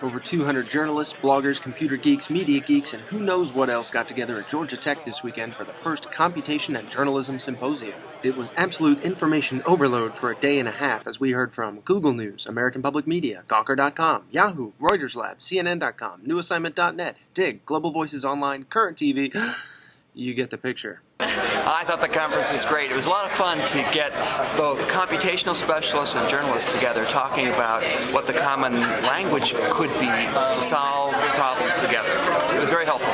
Over 200 journalists, bloggers, computer geeks, media geeks, and who knows what else got together at Georgia Tech this weekend for the first Computation and Journalism Symposium. It was absolute information overload for a day and a half as we heard from Google News, American Public Media, Gawker.com, Yahoo, Reuters Lab, CNN.com, NewAssignment.net, Dig, Global Voices Online, Current TV. You get the picture. I thought the conference was great. It was a lot of fun to get both computational specialists and journalists together talking about what the common language could be to solve problems together. It was very helpful.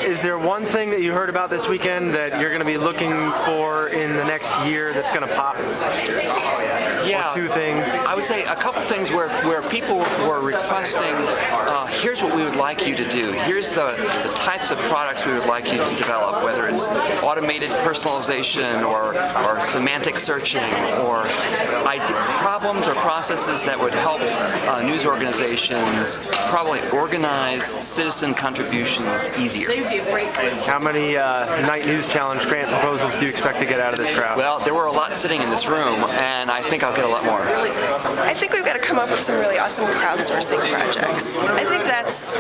Is there one thing that you heard about this weekend that you're going to be looking for in the next year that's going to pop? Yeah. Or two things? I would say a couple things where people were requesting, here's what we would like you to do. Here's the types of products we would like you to develop, whether it's automated personalization or semantic searching or problems or processes that would help news organizations probably organize citizen contributions easier. How many Night News Challenge grant proposals do you expect to get out of this crowd? Well, there were a lot sitting in this room, and I think I'll get a lot more. I think we've got to come up with some really awesome crowdsourcing projects. I think that's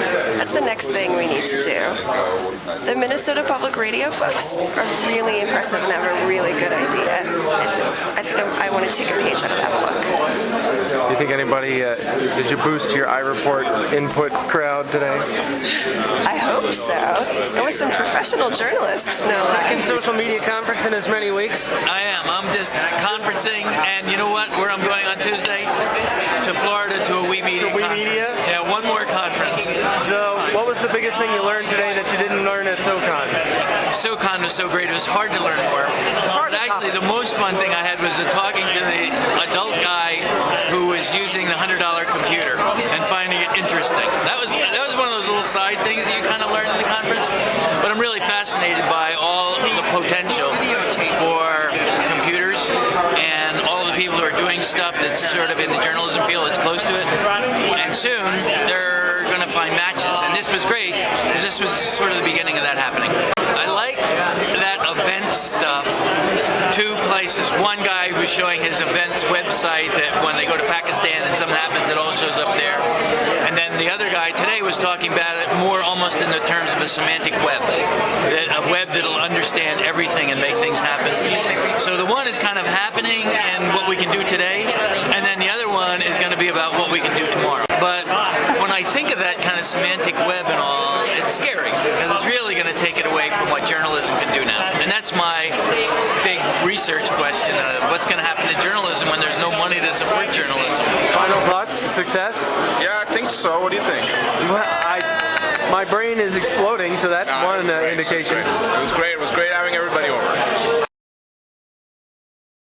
the next thing we need to do. The Minnesota Public Radio folks are really impressive and have a really good idea. I think I want to take a page out of that book. Do you think anybody, did you boost your iReport input crowd today? I hope so. And with some professional journalists, no less. Second social media conference in as many weeks? I am. I'm just conferencing, and you know what? Where I'm going on Tuesday? To Florida to a WITT media conference. Yeah, one more conference. So, what was the biggest thing you learned today that you didn't learn at SoCon? SoCon was so great. It was hard to learn more. But actually, the most fun thing I had was talking to the adult guy who was using the $100 computer and finding it interesting. That was one of those little side things that you kind of learn in the conference. But I'm really fascinated by all the potential for computers and all the people who are doing stuff that's sort of in the journalism field that's close to it. And soon they're going to find matches. And this was great because this was sort of the beginning of that happening. I like that event stuff. Two places. One guy was showing his events website that when they go to Pakistan and something happens, it all shows up there. And then the other guy today was talking about it more almost in the terms of a semantic web. A web that'll understand everything and make things happen. So the one is kind of happening and what we can do today, and then the other one is going to be about what we can do tomorrow. But when I think of that kind of semantic web and all, it's scary because it's really going to take it away from what journalism can do now. And that's my big research question of what's going to happen to journalism when there's no money to support journalism. Final thoughts? Success? Yeah, I think so. What do you think? Well, my brain is exploding, so that's one indication. It was great. It was great having everybody over.